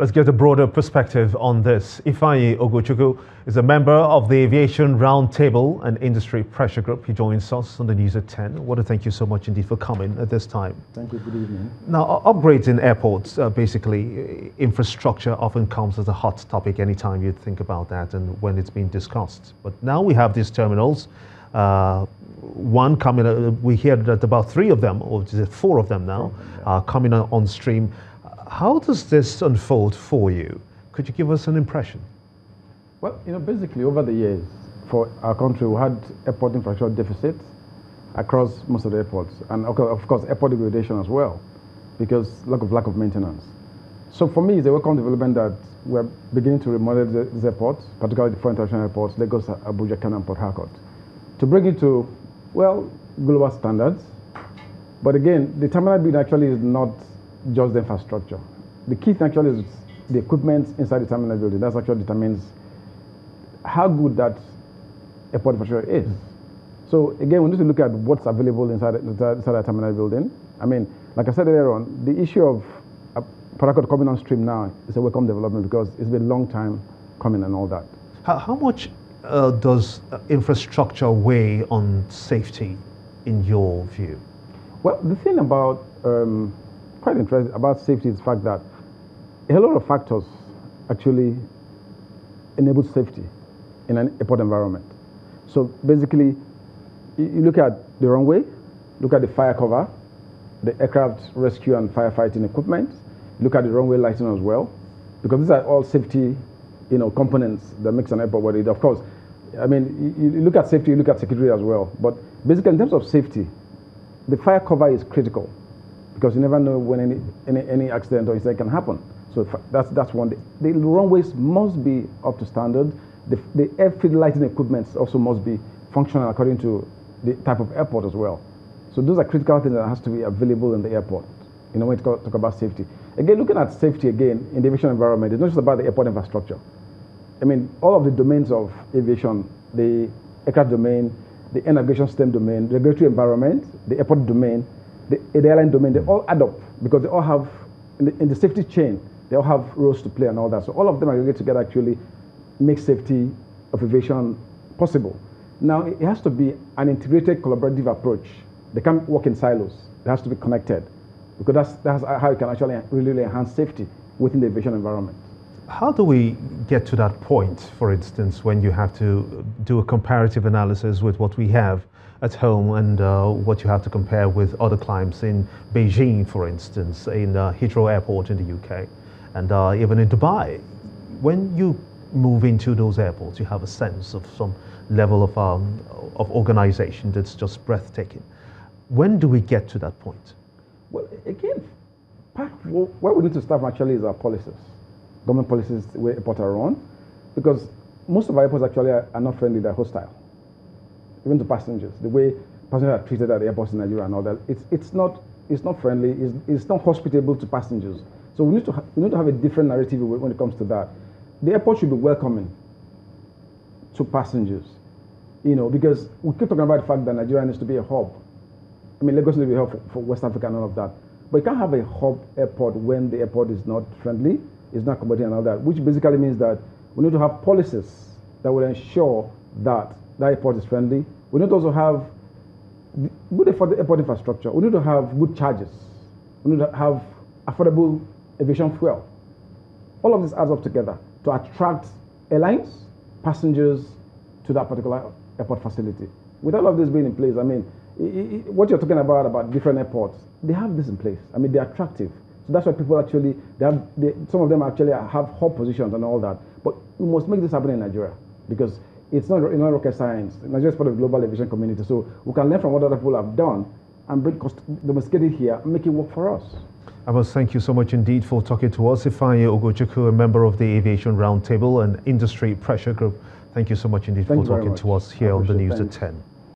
Let's get a broader perspective on this. Ifeanyi Ogochukwu is a member of the Aviation Roundtable and Industry Pressure Group. He joins us on the news at 10. I want to thank you so much indeed for coming at this time. Thank you. Good evening. Now, upgrades in airports, basically, infrastructure often comes as a hot topic anytime you think about that and when it's being discussed. But now we have these terminals. One coming, we hear that about 3 of them, or is it 4 of them now, coming on stream. How does this unfold for you? Could you give us an impression? Well, basically over the years, for our country, we had airport infrastructure deficits across most of the airports, and of course airport degradation as well, because lack of maintenance. So for me, it's a welcome development that we're beginning to remodel these airports, particularly the 4 international airports, Lagos, Abuja, Kano, and Port Harcourt, to bring it to, well, global standards. But again, the terminal building actually is not just the infrastructure. The key thing actually is the equipment inside the terminal building. That actually determines how good that airport infrastructure is. So again, we need to look at what's available inside the terminal building. I mean, like I said earlier on, the issue of Port Harcourt coming on stream now is a welcome development because it's been a long time coming and all that. How much does infrastructure weigh on safety in your view? Well, the thing about quite interesting about safety is the fact that a lot of factors actually enable safety in an airport environment. So basically, you look at the runway, look at the fire cover, the aircraft rescue and firefighting equipment, look at the runway lighting as well, because these are all safety, components that makes an airport what it is. Of course, I mean, you look at safety, you look at security as well. But basically, in terms of safety, the fire cover is critical, because you never know when any accident or incident can happen. So that's one. The runways must be up to standard. The airfield lighting equipment also must be functional according to the type of airport as well. So those are critical things that has to be available in the airport. When we talk about safety. Again, looking at safety again in the aviation environment, it's not just about the airport infrastructure. I mean, all of the domains of aviation, the aircraft domain, the air navigation system domain, the regulatory environment, the airport domain, the airline domain, they all add up because they all have, in the safety chain, they all have roles to play and all that. So all of them aggregate together actually make safety of aviation possible. Now, it has to be an integrated collaborative approach. They can't work in silos. It has to be connected because that's how you can actually really enhance safety within the aviation environment. How do we get to that point, for instance, when you have to do a comparative analysis with what we have at home and what you have to compare with other climes in Beijing, for instance, in Heathrow Airport in the UK, and even in Dubai? When you move into those airports, you have a sense of some level of organization that's just breathtaking. When do we get to that point? Well, again, part of what we need to start actually is our policies. Government policies, the way airports are run, because most of our airports actually are not friendly, they're hostile, even to passengers. The way passengers are treated at the airports in Nigeria and all that, it's not friendly, it's not hospitable to passengers. So we need to have a different narrative when it comes to that. The airport should be welcoming to passengers, because we keep talking about the fact that Nigeria needs to be a hub. I mean, Lagos needs to be a hub for West Africa and all of that. But you can't have a hub airport when the airport is not friendly, it's not accommodating and all that, which basically means that we need to have policies that will ensure that the airport is friendly. We need to also have good airport infrastructure. We need to have good charges. We need to have affordable aviation fuel. All of this adds up together to attract airlines, passengers to that particular airport facility. With all of this being in place, I mean, what you're talking about different airports, they have this in place. I mean, they're attractive. So that's why people actually, some of them actually have hub positions and all that. But we must make this happen in Nigeria because it's not rocket science. Nigeria is part of the global aviation community. So we can learn from what other people have done and domesticate it here and make it work for us. I must thank you so much indeed for talking to us. Ifeanyi Ogochukwu, a member of the Aviation Roundtable and Industry Pressure Group. Thank you so much indeed for talking to us here on the news at 10.